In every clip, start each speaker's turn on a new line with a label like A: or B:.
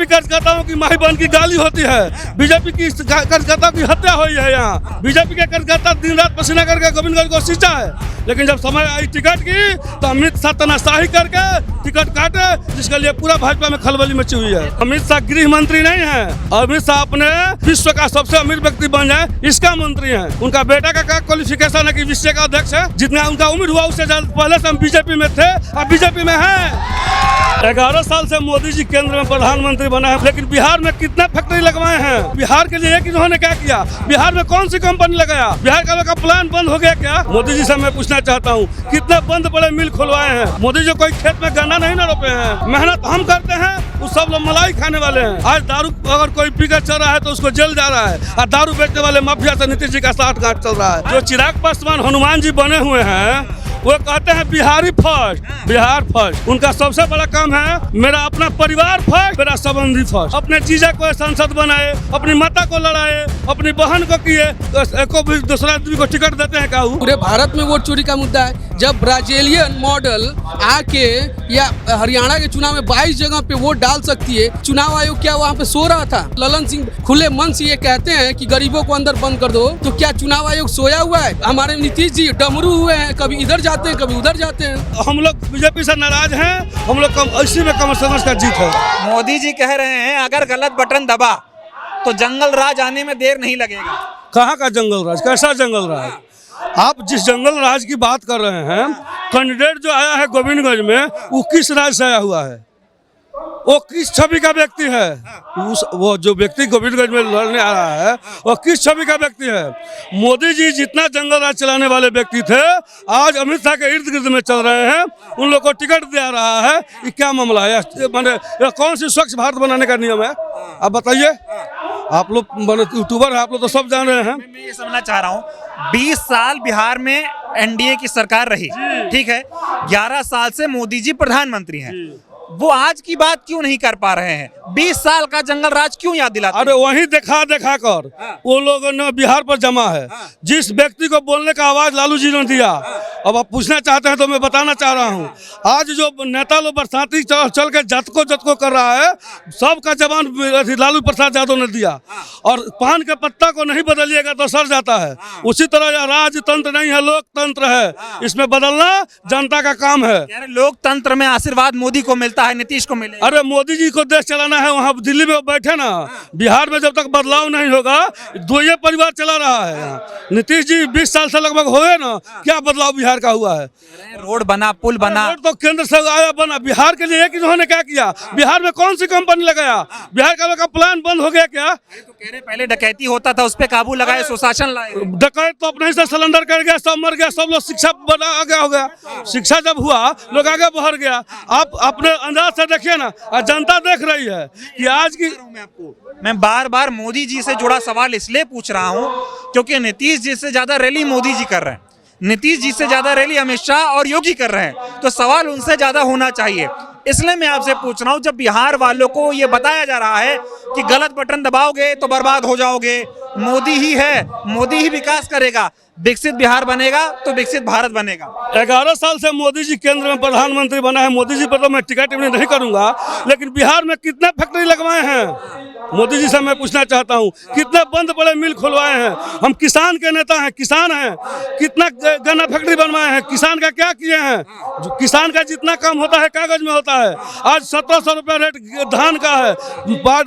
A: BJP कार्यकर्ताओं की माही बहन की गाली होती है, बीजेपी की कार्यकर्ताओं की हत्या हुई है। यहाँ बीजेपी के कार्यकर्ता दिन रात पसीना करके गोविंदगंज को सींचा है, लेकिन जब समय आई टिकट की तो अमित शाह तनाशाही करके टिकट काटे, जिसके लिए पूरा भाजपा में खलबली मची हुई है। अमित शाह गृह मंत्री नहीं है, अमित शाह अपने विश्व का सबसे अमीर व्यक्ति बन जाए इसका मंत्री है। उनका बेटा का क्या क्वालिफिकेशन है कि विश्व का अध्यक्ष है? जितना उनका उम्र हुआ उससे पहले से हम बीजेपी में थे, अब बीजेपी में है। 11 साल से मोदी जी केंद्र में प्रधानमंत्री बना है, लेकिन बिहार में कितने फैक्ट्री लगवाए हैं? बिहार के लिए इन्होंने क्या किया? बिहार में कौन सी कंपनी लगाया? बिहार का लोग का प्लान बंद हो गया क्या? मोदी जी से मैं पूछना चाहता हूँ, कितने बंद पड़े मिल खुलवाए हैं? मोदी जी कोई खेत में गन्ना नहीं ना रोपे हैं, मेहनत हम करते हैं, वो सब लोग मलाई खाने वाले हैं। आज दारू अगर कोई पीकर चल रहा है तो उसको जेल जा रहा है, और दारू बेचने वाले माफिया से नीतीश जी का साठगांठ चल रहा है। जो चिराग पासवान हनुमान जी बने हुए हैं वो कहते हैं बिहारी फर्स्ट, बिहार फर्स्ट। उनका सबसे बड़ा काम है मेरा अपना परिवार फर्स्ट, मेरा संबंधी फर्स्ट। अपने जीजा को सांसद बनाए, अपनी माता को लड़ाए, अपनी बहन को किए, को भी दूसरा आदमी को टिकट देते हैं। क्या
B: पूरे भारत में वोट चोरी का मुद्दा है। जब ब्राजीलियन मॉडल आके या हरियाणा के चुनाव में 22 जगह पे वोट डाल सकती है, चुनाव आयोग क्या वहाँ पे सो रहा था? ललन सिंह खुले मन से ये कहते हैं कि गरीबों को अंदर बंद कर दो, तो क्या चुनाव आयोग सोया हुआ है? हमारे नीतीश जी डमरू हुए हैं, कभी इधर जाते हैं कभी उधर जाते हैं।
A: हम लोग बीजेपी से नाराज हैं, हम लोग इसी में कम समझ का जीत है।
C: मोदी जी कह रहे हैं अगर गलत बटन दबा तो जंगल राज आने में देर नहीं लगेगा।
A: कहाँ का जंगल राज? कैसा जंगल राज? आप जिस जंगल राज की बात कर रहे हैं, कैंडिडेट जो आया है गोविंदगंज में, वो किस राज से आया हुआ है? वो किस छवि का व्यक्ति है? वो जो व्यक्ति गोविंदगंज में लड़ने आ रहा है वो किस छवि का व्यक्ति है? मोदी जी जितना जंगल राज चलाने वाले व्यक्ति थे, आज अमित शाह के इर्द गिर्द में चल रहे हैं, उन लोग को टिकट दे रहा है। ये क्या मामला है? माने कौन सी स्वच्छ भारत बनाने का नियम है? आप बताइए। आप लोग यूट्यूबर है, आप लोग तो सब जान रहे हैं।
C: मैं ये समझना चाह रहा हूँ, 20 साल बिहार में एनडीए की सरकार रही, ठीक है, 11 साल से मोदी जी प्रधानमंत्री हैं, वो आज की बात क्यों नहीं कर पा रहे हैं? 20 साल का जंगल राज क्यों याद दिलाते?
A: अरे वही देखा कर वो लोगों ने बिहार पर जमा है। जिस व्यक्ति को बोलने का आवाज लालू जी ने दिया, अब आप पूछना चाहते हैं तो मैं बताना चाह रहा हूँ। आज जो नेता लोग बरसाती चल के जतको कर रहा है, सबका जवान लालू प्रसाद यादव ने दिया। और पान के पत्ता को नहीं बदलिएगा तो सड़ जाता है। उसी तरह यह राजतंत्र नहीं है, लोकतंत्र है, इसमें बदलना जनता का काम है।
C: लोकतंत्र में आशीर्वाद मोदी को मिलता है, नीतीश को मिले?
A: अरे मोदी जी को देश चलाना है, वहाँ दिल्ली में बैठे ना। बिहार में जब तक बदलाव नहीं होगा, दो ये परिवार चला रहा है यहाँ। नीतीश जी 20 साल से लगभग हो गए ना, क्या बदलाव बिहार का हुआ है?
C: रोड बना, पुल बना,
A: रोड तो केंद्र से आया बना। बिहार के लिए इन्होंने क्या किया? बिहार में कौन सी कंपनी लगाया? बिहार का लोग का प्लान बंद हो गया क्या?
C: तो कह रहे पहले डकैती होता था, उस पे काबू लगाए, सुशासन लाए।
A: डकैत तो अपने से सिलेंडर कर गया, सब मर गया, सब लोग शिक्षा बना आगे हो गया। शिक्षा जब हुआ, लोग आगे बढ़ गया। आप अपने अंदाज से देखिए ना, जनता देख रही है कि आज की।
C: मैं बार बार मोदी जी से जुड़ा सवाल इसलिए पूछ रहा हूं क्योंकि नीतीश जी से ज्यादा रैली मोदी जी कर रहे हैं, नीतीश जी से ज्यादा रैली अमित शाह और योगी कर रहे हैं, तो सवाल उनसे ज्यादा होना चाहिए। इसलिए मैं आपसे पूछ रहा हूं, जब बिहार वालों को ये बताया जा रहा है कि गलत बटन दबाओगे तो बर्बाद हो जाओगे, मोदी ही है, मोदी ही विकास करेगा, विकसित बिहार बनेगा तो विकसित भारत बनेगा।
A: 11 साल से मोदी जी केंद्र में प्रधानमंत्री बना है। मोदी जी पर तो मैं टिकट नहीं करूंगा, लेकिन बिहार में कितने फैक्ट्री लगवाए हैं? मोदी जी से मैं पूछना चाहता हूँ, कितने बंद पड़े मिल खुलवाए हैं? हम किसान के नेता हैं, किसान हैं, कितना गन्ना फैक्ट्री बनवाए हैं? किसान का क्या किए हैं? जो किसान का जितना काम होता है कागज में होता है। आज 1700 रुपया रेट धान का है।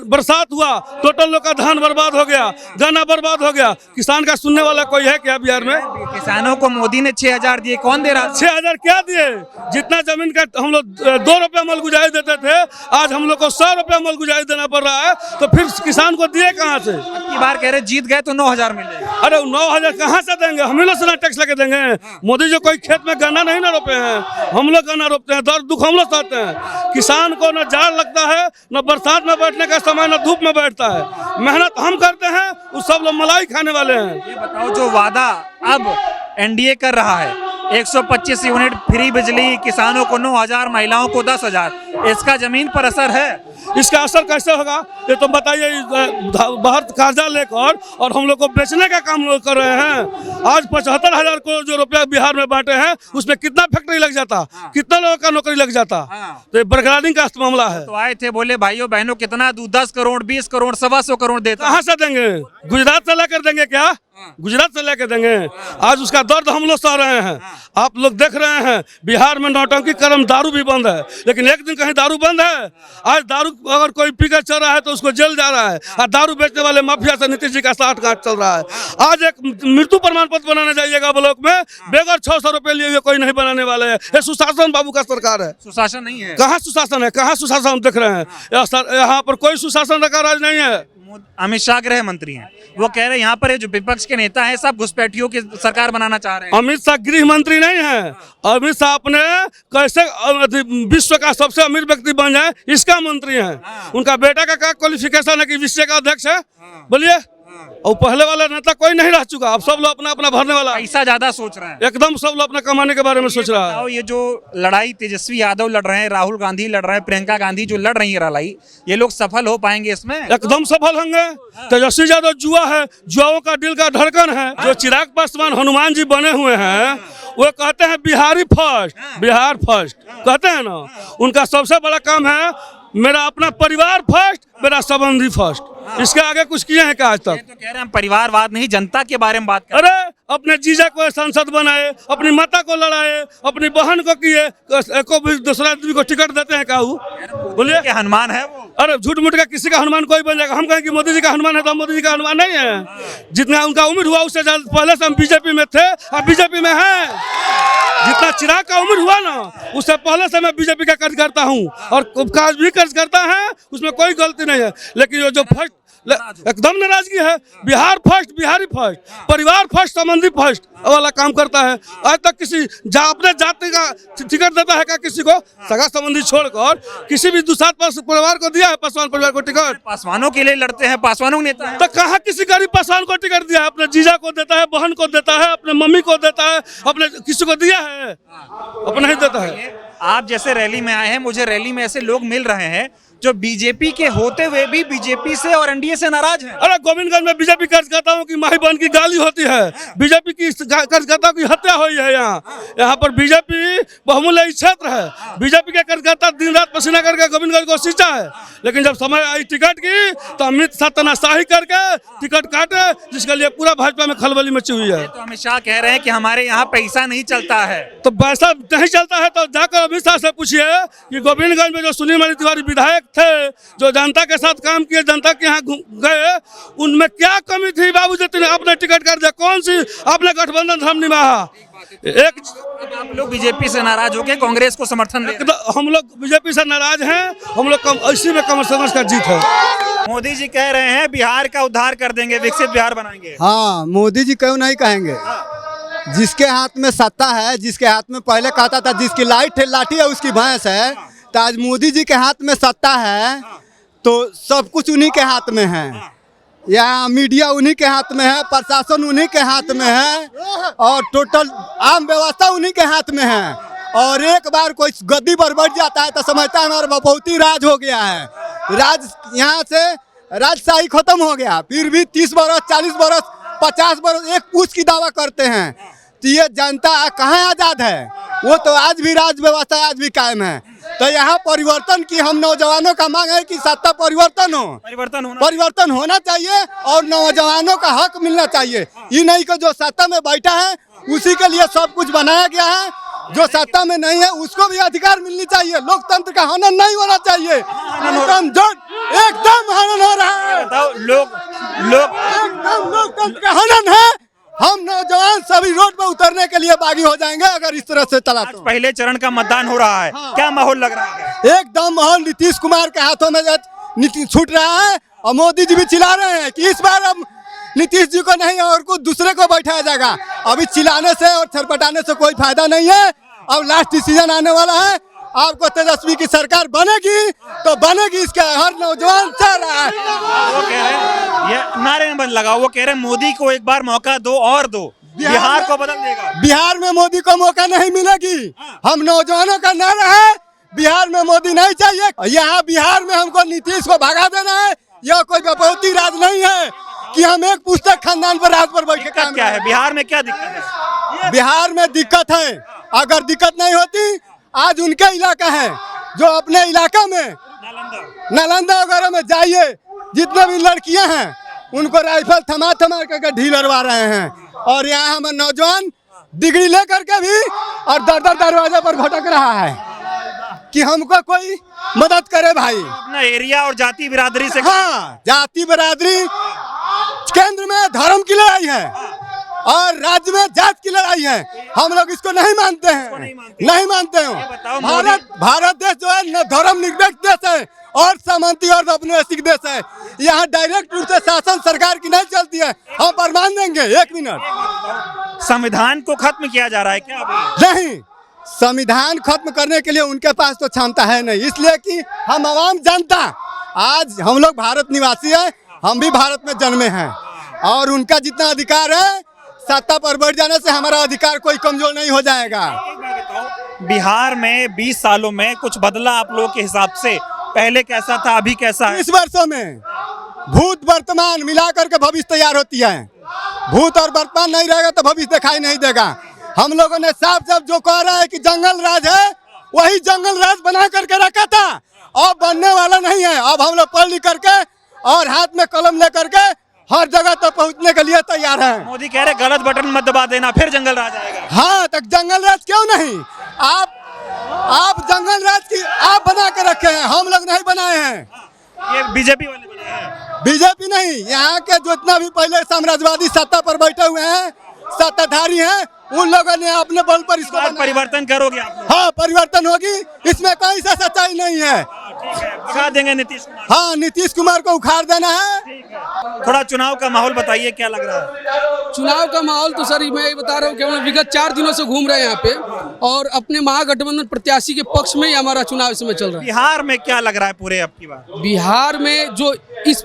A: बरसात हुआ, टोटल लोग का धान बर्बाद हो गया, गन्ना बर्बाद हो गया। किसान का सुनने वाला कोई है क्या बिहार में?
C: किसानों को मोदी ने 6000 दिए, कौन दे रहा?
A: 6000 क्या दिए? जितना जमीन का हम लोग 2 रुपया मल गुजारी देते थे, आज हम लोग को 100 रुपया मल गुजारी देना पड़ रहा है, तो फिर किसान को दिए कहाँ से?
C: की बार कह रहे जीत गए तो 9000 मिलेगा।
A: अरे 9000 कहाँ से देंगे? हम ही लोग से टैक्स लगे देंगे। मोदी जी कोई खेत में गन्ना नहीं ना रोपे हैं, हम लोग गन्ना रोपते हैं, दर्द दुख हम लोग सहते हैं। किसान को न जाड़ लगता है, न बरसात में बैठने का समय, न धूप में बैठता है। मेहनत हम करते हैं, वो सब लोग मलाई खाने वाले हैं।
C: ये बताओ, जो वादा अब एनडीए कर रहा है 125 यूनिट फ्री बिजली, किसानों को 9,000, महिलाओं को 10,000। इसका जमीन पर असर है?
A: इसका असर कैसे होगा ये तो बताइए। बाहर कर्जा लेकर और हम लोग को बेचने का काम लोग कर रहे हैं। आज 75,000 करोड़ जो रुपया बिहार में बांटे हैं उसमें कितना फैक्ट्री लग जाता, कितना लोगों का नौकरी लग जाता। तो ये बरकरारी का मामला है।
C: तो आए थे, बोले भाइयों बहनों कितना दूं, 10 करोड़, 20 करोड़, 125 करोड़ देता।
A: कहाँ से देंगे? गुजरात से लेकर देंगे क्या? गुजरात से लेकर देंगे? आज उसका दर्द हम लोग सह रहे हैं। आप लोग देख रहे हैं बिहार में नौटंकी कर्म दारू भी बंद है, लेकिन एक दिन कहीं दारू बंद है? आज दारू अगर कोई पीकर चल रहा है तो उसको जेल जा रहा है, और दारू बेचने वाले माफिया से नीतीश जी का साठगांठ चल रहा है। आज एक मृत्यु प्रमाण पत्र बनाने जाइएगा ब्लॉक में, बेगर 600 रुपए लिए हुए कोई नहीं बनाने वाले हैं। ये सुशासन बाबू का सरकार है।
C: सुशासन नहीं है?
A: कहाँ सुशासन है? कहाँ सुशासन हम देख रहे हैं? यहाँ पर कोई सुशासन का राज नहीं है।
C: अमित शाह गृह मंत्री हैं, वो कह रहे हैं यहाँ पर ये जो विपक्ष के नेता हैं सब घुसपैठियों की सरकार बनाना चाह रहे हैं।
A: अमित शाह गृह मंत्री नहीं है। अमित शाह अपने कैसे विश्व का सबसे अमीर व्यक्ति बन जाए इसका मंत्री हैं। उनका बेटा का क्या क्वालिफिकेशन है कि विश्व का अध्यक्ष है? बोलिए। और पहले वाला नेता कोई नहीं रह चुका, अब सब लोग अपना अपना भरने वाला,
C: पैसा ज्यादा सोच रहे हैं।
A: एकदम सब लोग अपना कमाने के बारे में सोच रहा है।
C: ये जो लड़ाई तेजस्वी यादव लड़ रहे हैं, राहुल गांधी लड़ रहे हैं, प्रियंका गांधी जो लड़ रही है लड़ाई, ये लोग सफल हो पाएंगे इसमें?
A: एकदम सफल होंगे। तेजस्वी यादव जुआ है, जुआओं का दिल का धड़कन है। जो चिराग पासवान हनुमान जी बने हुए हैं वो कहते हैं बिहारी फर्स्ट, बिहार फर्स्ट कहते हैं ना। उनका सबसे बड़ा काम है मेरा अपना परिवार फर्स्ट, मेरा संबंधी फर्स्ट। इसके आगे कुछ किए हैं क्या आज तक?
C: तो कह रहे हैं परिवारवाद नहीं, जनता के बारे में बात कर।
A: अरे अपने जीजा को सांसद बनाए, अपनी माता को लड़ाए, अपनी बहन को किए, एको भी दूसरा आदमी को टिकट देते हैं क्या? बोलिए।
C: क्या हनुमान है वो?
A: अरे झूठ मूठ का किसी का हनुमान कोई बन जाएगा। हम कहें कि मोदी जी का हनुमान है तो मोदी जी का हनुमान नहीं है। जितना उनका उम्र हुआ उससे पहले से हम बीजेपी में थे और बीजेपी में हैं। जितना चिराग का उम्र हुआ ना उससे पहले से मैं बीजेपी का कार्यकर्ता हूँ और काज भी कार्यकर्ता है, उसमें कोई गलती नहीं है। लेकिन ये जो फर्स्ट एकदम नाराजगी है, बिहार फर्स्ट, बिहारी फर्स्ट, परिवार फर्स्ट, संबंधी फर्स्ट वाला काम करता है। आज तक किसी अपने जाति का टिकट देता है क्या किसी को? सगा संबंधी छोड़कर किसी भी दूसरा परिवार को दिया है? पासवान परिवार को टिकट?
C: पासवानों के लिए लड़ते हैं, पासवानों के नेता हैं।
A: तो कहाँ किसी गरीब पासवान को टिकट दिया है? अपने जीजा को देता है, बहन को देता है, अपने मम्मी को देता है, अपने किसी को दिया है? अपना ही देता है।
C: आप जैसे रैली में आए हैं, मुझे रैली में ऐसे लोग मिल रहे हैं जो बीजेपी के होते हुए भी बीजेपी से और एनडीए से नाराज हैं।
A: अरे गोविंदगंज में बीजेपी कार्यकर्ताओं की माही बहन की गाली होती है, बीजेपी की कार्यकर्ताओं की हत्या हुई है। यहाँ पर बीजेपी बहुमूल्य क्षेत्र है। बीजेपी के कार्यकर्ता दिन रात पसीना करके गोविंदगंज को सींचा है, लेकिन जब समय आई टिकट की तो अमित शाह तनाशाही करके टिकट काटे, जिसके लिए पूरा भाजपा में खलबली मची हुई है।
C: तो अमित शाह कह रहे हैं कि हमारे यहाँ पैसा नहीं चलता है।
A: तो पैसा नहीं चलता है तो जाकर अमित शाह से पूछिए कि गोविंदगंज में जो सुनील मणि तिवारी विधायक थे, जो जनता के साथ काम किए, जनता के यहाँ गए, उनमें क्या कमी थी बाबू जी? आपने टिकट कर दिया, कौन सी आपने गठबंधन धर्म निभाया? एक
C: आप लोग बीजेपी से नाराज होकर कांग्रेस को समर्थन दे?
A: हम लोग बीजेपी से नाराज हैं। हम लोग इसी में कमर समझ का जीत है।
C: मोदी जी कह रहे हैं बिहार का उद्धार कर देंगे, विकसित बिहार बनाएंगे।
D: हाँ, मोदी जी क्यों नहीं कहेंगे? जिसके हाथ में सत्ता है, जिसके हाथ में पहले कहता था जिसकी लाठी है उसकी भैंस है, तो आज मोदी जी के हाथ में सत्ता है तो सब कुछ उन्हीं के हाथ में है। यहाँ मीडिया उन्हीं के हाथ में है, प्रशासन उन्हीं के हाथ में है और टोटल आम व्यवस्था उन्हीं के हाथ में है। और एक बार कोई गद्दी पर बैठ जाता है तो समझता है हमारा बहुत ही राज हो गया है। राज यहाँ से राजशाही खत्म हो गया, फिर भी 30 बरस, 40 बरस, 50 बरस एक पूछ की दावा करते हैं। तो ये जनता कहाँ आज़ाद है? वो तो आज भी राज व्यवस्था आज भी कायम है। तो यहाँ परिवर्तन की हम नौजवानों का मांग है कि सत्ता परिवर्तन होना चाहिए और नौजवानों का हक मिलना चाहिए। ये नहीं कि जो सत्ता में बैठा है उसी के लिए सब कुछ बनाया गया है, जो सत्ता में नहीं है उसको भी अधिकार मिलनी चाहिए। लोकतंत्र का हनन नहीं होना चाहिए। एकदम हनन हो रहा है। एकदम लोकतंत्र का हनन है। हम नौजवान सभी रोड पर उतरने के लिए बागी हो जाएंगे अगर इस तरह से चला तो।
C: पहले चरण का मतदान हो रहा है। हाँ। क्या माहौल लग रहा है?
D: एकदम माहौल नीतीश कुमार के हाथों में छूट रहा है और मोदी जी भी चिल्ला रहे हैं कि इस बार अब नीतीश जी को नहीं और कुछ दूसरे को बैठाया जाएगा। अभी चिल्लाने से और छरपटाने से कोई फायदा नहीं है। अब लास्ट डिसीजन आने वाला है। आपको तेजस्वी की सरकार बनेगी तो बनेगी, इसका हर नौजवान चाह रहा है।
C: वो कह रहे हैं, ये नारे में बंद लगा, वो कह रहे हैं मोदी को एक बार मौका दो और दो, बिहार को बदल देगा।
D: बिहार में मोदी को मौका नहीं मिलेगी। हम नौजवानों का नारा है, बिहार में मोदी नहीं चाहिए। यहाँ बिहार में हमको नीतीश को भगा देना है। यह कोई बपौती राज नहीं है कि हम एक पुस्तक खानदान पर राज पर बैठे।
C: दिक्कत क्या है बिहार में, क्या दिक्कत है?
D: बिहार में दिक्कत है, अगर दिक्कत नहीं होती, आज उनका इलाका है जो अपने इलाका में नालंदा वगैरह में जाइए, जितने भी लड़कियां हैं उनको राइफल थमा करके ढील लड़वा रहे हैं। और यहाँ हमारे नौजवान डिग्री लेकर के भी और दर दरवाजे पर भटक रहा है कि हमको कोई मदद करे भाई।
C: अपना एरिया और जाति बिरादरी से,
D: हाँ, जाति बिरादरी, केंद्र में धर्म की लड़ाई है और राज्य में जात की लड़ाई है। हम लोग इसको नहीं मानते हैं, नहीं मानते हैं। भारत देश जो है न धर्म निरपेक्ष देश है और समानती और औपनिवेशिक देश है। यहाँ डायरेक्ट रूप से शासन सरकार की नहीं चलती है। हम प्रमाण देंगे, 1 मिनट।
C: संविधान को खत्म किया जा रहा है क्या अभी?
D: नहीं, संविधान खत्म करने के लिए उनके पास तो क्षमता है नहीं, इसलिए कि हम आवाम जनता, आज हम लोग भारत निवासी है, हम भी भारत में जन्मे हैं और उनका जितना अधिकार है, सत्ता पर बैठ जाने से हमारा अधिकार कोई कमजोर नहीं हो जाएगा।
C: बिहार में 20 सालों में कुछ बदला आप लोगों के हिसाब से? पहले कैसा था, अभी कैसा है?
D: 20 वर्षों में भूत वर्तमान मिला करके भविष्य तैयार होती है। भूत और वर्तमान नहीं रहेगा तो भविष्य दिखाई नहीं देगा। हम लोगों ने साफ साफ जो कह रहा है कि जंगल राज है, वही जंगल राज बना करके रखा था, अब बनने वाला नहीं है। अब हम लोग पढ़ लिख करके और हाथ में कलम लेकर के हर जगह तक पहुंचने के लिए तैयार हैं।
C: मोदी कह रहे गलत बटन मत दबा देना, फिर जंगल राज आएगा।
D: हाँ, तक जंगल राज क्यों नहीं? आप जंगल राज की आप बना के रखे हैं, हम लोग नहीं बनाए हैं।
C: ये बीजेपी वाले बनाए हैं।
D: बीजेपी नहीं, यहाँ के जितना भी पहले साम्राज्यवादी सत्ता पर बैठे हुए हैं, सत्ताधारी हैं, उन लोगों ने अपने बल पर इसको
C: परिवर्तन करोगे आप लोग?
D: हाँ, परिवर्तन होगी, इसमें कहीं से सच्चाई नहीं है।
C: भगा देंगे नीतीश कुमार?
D: हाँ, नीतीश कुमार को उखाड़ देना है।
C: थोड़ा चुनाव का माहौल बताइए, क्या लग रहा है?
B: चुनाव का माहौल तो सर मैं ये बता रहा हूँ कि हम विगत 4 दिनों से घूम रहे हैं यहाँ पे और अपने महागठबंधन प्रत्याशी के पक्ष में ही हमारा चुनाव इस समय चल रहा है।
C: बिहार में क्या लग रहा है पूरे अब की बार?
B: बिहार में जो इस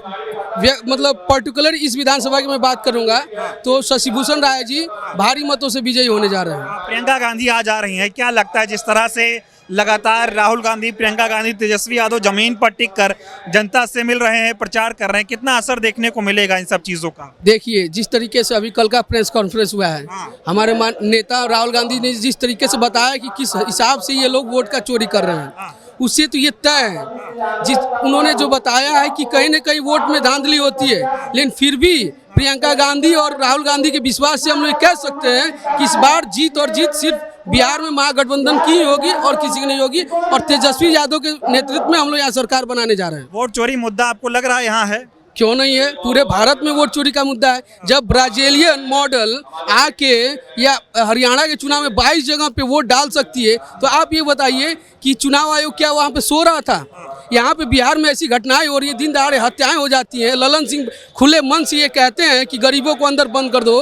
B: मतलब पर्टिकुलर इस विधानसभा की मैं बात करूंगा तो शशिभूषण राय जी भारी मतों से विजयी होने जा रहे हैं।
C: प्रियंका गांधी आज आ रही हैं, क्या लगता है जिस तरह से लगातार राहुल गांधी, प्रियंका गांधी, तेजस्वी यादव जमीन पर टिक कर जनता से मिल रहे हैं, प्रचार कर रहे हैं, कितना असर देखने को मिलेगा इन सब चीजों का?
B: देखिए, जिस तरीके से अभी कल का प्रेस कॉन्फ्रेंस हुआ है, हमारे नेता राहुल गांधी ने जिस तरीके से बताया कि किस हिसाब से ये लोग वोट का चोरी कर रहे हैं, उससे तो ये तय है। जिस उन्होंने जो बताया है कि कहीं न कहीं वोट में धांधली होती है, लेकिन फिर भी प्रियंका गांधी और राहुल गांधी के विश्वास से हम लोग कह सकते हैं कि इस बार जीत सिर्फ बिहार में महागठबंधन की होगी और किसी की नहीं होगी और तेजस्वी यादव के नेतृत्व में हम लोग यहाँ सरकार बनाने जा रहे हैं।
C: वोट चोरी मुद्दा आपको लग रहा है यहाँ है?
B: क्यों नहीं है, पूरे भारत में वोट चोरी का मुद्दा है। जब ब्राजीलियन मॉडल आके या हरियाणा के चुनाव में 22 जगह पे वोट डाल सकती है, तो आप ये बताइए कि चुनाव आयोग क्या वहाँ पे सो रहा था? यहाँ पे बिहार में ऐसी घटनाएं हो रही है, दिन दहाड़े हत्याएं हो जाती हैं। ललन सिंह खुले मन से ये कहते हैं कि गरीबों को अंदर बंद कर दो,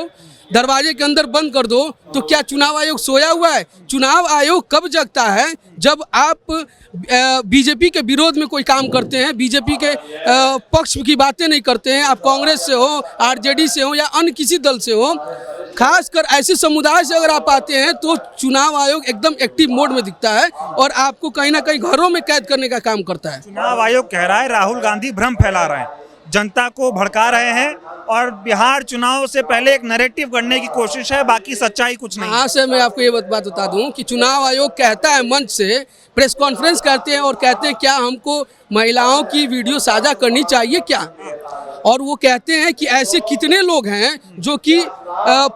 B: दरवाजे के अंदर बंद कर दो, तो क्या चुनाव आयोग सोया हुआ है? चुनाव आयोग कब जगता है? जब आप बीजेपी के विरोध में कोई काम करते हैं, बीजेपी के पक्ष की बातें नहीं करते हैं, आप कांग्रेस से हो, आरजेडी से हो या अन्य किसी दल से हो, खासकर ऐसे समुदाय से अगर आप आते हैं तो चुनाव आयोग एकदम एक्टिव मोड में दिखता है और आपको कहीं ना कहीं घरों में कैद करने का काम करता है।
C: चुनाव आयोग कह रहा है राहुल गांधी भ्रम फैला रहे हैं, जनता को भड़का रहे हैं और बिहार चुनाव से पहले एक नैरेटिव करने की कोशिश है, बाकी सच्चाई कुछ नहीं।
B: हाँ से मैं आपको ये बात बता दूं कि चुनाव आयोग कहता है, मंच से प्रेस कॉन्फ्रेंस करते हैं और कहते हैं क्या हमको महिलाओं की वीडियो साझा करनी चाहिए क्या? और वो कहते हैं कि ऐसे कितने लोग हैं जो कि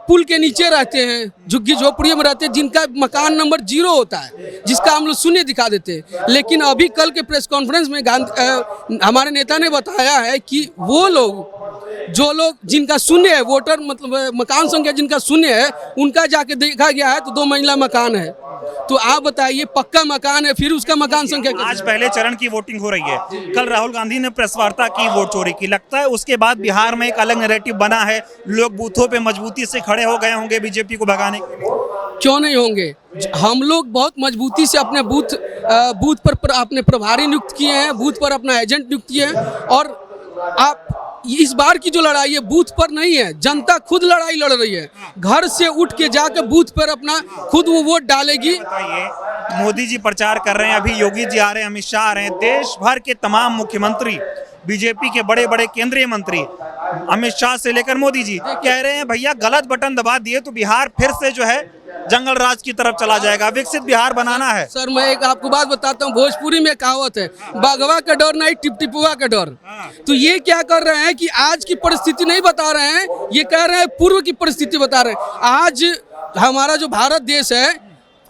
B: पुल के नीचे रहते हैं, झुग्गी झोपड़ियों में रहते हैं, जिनका मकान नंबर 0 होता है, जिसका हम लोग शून्य दिखा देते हैं। लेकिन अभी कल के प्रेस कॉन्फ्रेंस में हमारे नेता ने बताया है कि वो लोग जो लोग जिनका शून्य है, वोटर मतलब मकान संख्या जिनका शून्य है, उनका जाके देखा गया है तो 2 मंजिला मकान है। तो आप बताइए, पक्का मकान है, फिर उसका मकान संख्या
C: आज पहले चरण की वोटिंग हो रही है। कल राहुल गांधी ने प्रेस वार्ता की वोट चोरी की, लगता है उसके बाद बिहार में एक अलग नैरेटिव बना है, लोग बूथों पे मजबूती से खड़े हो गए होंगे बीजेपी को भगाने के लिए।
B: क्यों नहीं होंगे? हम लोग बहुत मजबूती से अपने बूथ पर अपने प्रभारी नियुक्त किए हैं, बूथ पर अपना एजेंट नियुक्त किए हैं और आप इस बार की जो लड़ाई है बूथ पर नहीं है, जनता खुद लड़ाई लड़ रही है। घर से उठ के जाकर बूथ पर अपना खुद वो वोट डालेगी।
C: बताइए, मोदी जी प्रचार कर रहे हैं, अभी योगी जी आ रहे हैं, अमित शाह आ रहे हैं, देश भर के तमाम मुख्यमंत्री, बीजेपी के बड़े बड़े केंद्रीय मंत्री, अमित शाह से लेकर मोदी जी कह रहे हैं भैया गलत बटन दबा दिए तो बिहार फिर से जो है जंगल राज की तरफ चला जाएगा, विकसित बिहार बनाना है।
B: सर मैं एक आपको बात बताता हूँ, भोजपुरी में कहावत है, बाघवा का डर नहीं टिपटिपुआ का डर। तो ये क्या कर रहे हैं कि आज की परिस्थिति नहीं बता रहे हैं, ये कह रहे हैं पूर्व की परिस्थिति बता रहे हैं। आज हमारा जो भारत देश है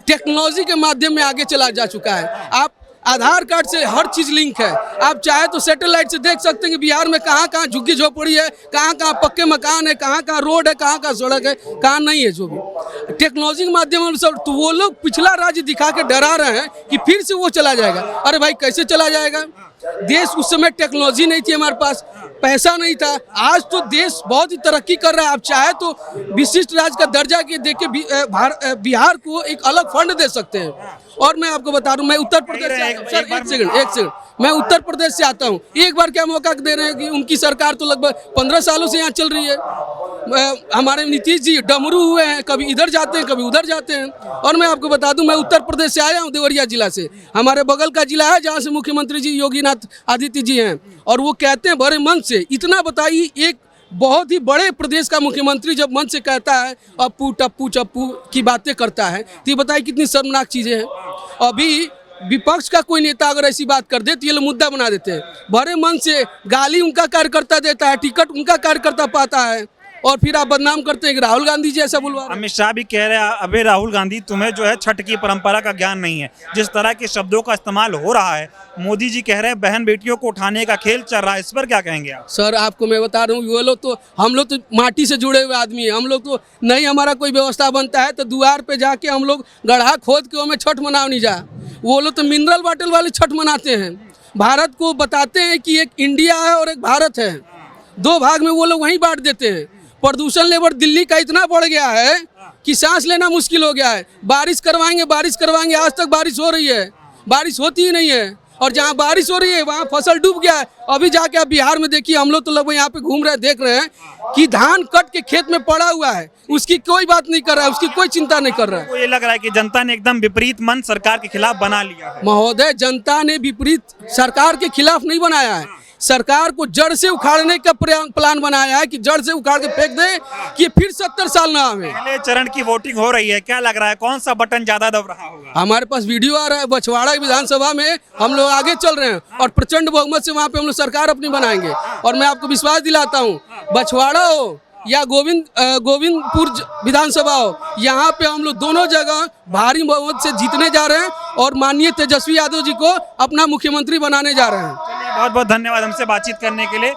B: टेक्नोलॉजी के माध्यम में आगे चला जा चुका है। आप आधार कार्ड से हर चीज लिंक है। आप चाहे तो सैटेलाइट से देख सकते हैं कि बिहार में कहाँ कहाँ झुग्गी झोपड़ी है, कहाँ कहाँ पक्के मकान है, कहाँ कहाँ रोड है, कहाँ कहाँ सड़क है, कहाँ नहीं है। जो भी टेक्नोलॉजी के माध्यम से, तो वो लोग पिछला राज्य दिखा के डरा रहे हैं कि फिर से वो चला जाएगा। अरे भाई कैसे चला जाएगा? देश उस समय टेक्नोलॉजी नहीं थी, हमारे पास पैसा नहीं था। आज तो देश बहुत ही तरक्की कर रहा है। आप चाहे तो विशिष्ट राज्य का दर्जा के देके बिहार को एक अलग फंड दे सकते हैं। और मैं आपको बता दूं, मैं उत्तर प्रदेश से आता हूं। सर एक सेकंड, मैं उत्तर प्रदेश से आता हूं। एक बार क्या मौका दे रहे हैं कि उनकी सरकार तो लगभग 15 सालों से यहाँ चल रही है। हमारे नीतीश जी डमरू हुए हैं, कभी इधर जाते हैं कभी उधर जाते हैं। और मैं आपको बता दूं, मैं उत्तर प्रदेश से आया हूं, देवरिया जिला से। हमारे बगल का जिला है जहाँ से मुख्यमंत्री जी योगीनाथ आदित्य जी हैं, और वो कहते हैं बड़े मन से। इतना बताइए, एक बहुत ही बड़े प्रदेश का मुख्यमंत्री जब मन से कहता है अप्पू टप्पू चप्पू की बातें करता है, तो ये बताइए कितनी शर्मनाक चीजें हैं। अभी विपक्ष का कोई नेता अगर ऐसी बात कर दे तो ये लोग मुद्दा बना देते हैं। बड़े मन से गाली उनका कार्यकर्ता देता है, टिकट उनका कार्यकर्ता पाता है, और फिर आप बदनाम करते हैं कि राहुल गांधी जी ऐसा बुलवा रहे हैं।
C: अमित शाह भी कह रहे हैं अबे राहुल गांधी, तुम्हें जो है छठ की परंपरा का ज्ञान नहीं है। जिस तरह के शब्दों का इस्तेमाल हो रहा है, मोदी जी कह रहे हैं बहन बेटियों को उठाने का खेल चल रहा है, इस पर क्या कहेंगे आप?
B: सर आपको मैं बता रहा हूँ, वो लोग तो, हम लोग तो माटी से जुड़े हुए आदमी हैं। हम लोग तो नहीं, हमारा कोई व्यवस्था बनता है तो द्वार पे जाके हम लोग गड्ढा खोद के हमें छठ मनाओ नहीं जा। वो लोग तो मिनरल वाटर वाले छठ मनाते हैं। भारत को बताते हैं कि एक इंडिया है और एक भारत है, दो भाग में वो लोग वहीं बांट देते हैं। प्रदूषण लेवल दिल्ली का इतना बढ़ गया है कि सांस लेना मुश्किल हो गया है। बारिश करवाएंगे बारिश करवाएंगे, आज तक बारिश हो रही है, बारिश होती ही नहीं है। और जहाँ बारिश हो रही है वहाँ फसल डूब गया है। अभी जाके आप बिहार में देखिए, हम लोग तो लगभग यहाँ पे घूम रहे हैं, देख रहे हैं कि धान कट के खेत में पड़ा हुआ है, उसकी कोई बात नहीं कर रहा है, उसकी कोई चिंता नहीं कर रहा है।
C: तो ये लग रहा है कि जनता ने एकदम विपरीत मन सरकार के खिलाफ बना लिया है।
B: महोदय, जनता ने विपरीत सरकार के खिलाफ नहीं बनाया है, सरकार को जड़ से उखाड़ने का प्लान बनाया है कि जड़ से उखाड़ के फेंक दे कि फिर 70 साल ना आवे।
C: पहले चरण की वोटिंग हो रही है, क्या लग रहा है कौन सा बटन ज्यादा दब रहा होगा?
B: हमारे पास वीडियो आ रहा है, बछवाड़ा विधानसभा में हम लोग आगे चल रहे हैं और प्रचंड बहुमत से वहाँ पे हम लोग सरकार अपनी बनाएंगे। और मैं आपको विश्वास दिलाता हूँ, बछवाड़ा हो या गोविंदपुर विधानसभा हो, यहाँ पे हम लोग दोनों जगह भारी बहुमत से जीतने जा रहे हैं और माननीय तेजस्वी यादव जी को अपना मुख्यमंत्री बनाने जा रहे हैं।
C: बहुत बहुत धन्यवाद हमसे बातचीत करने के लिए।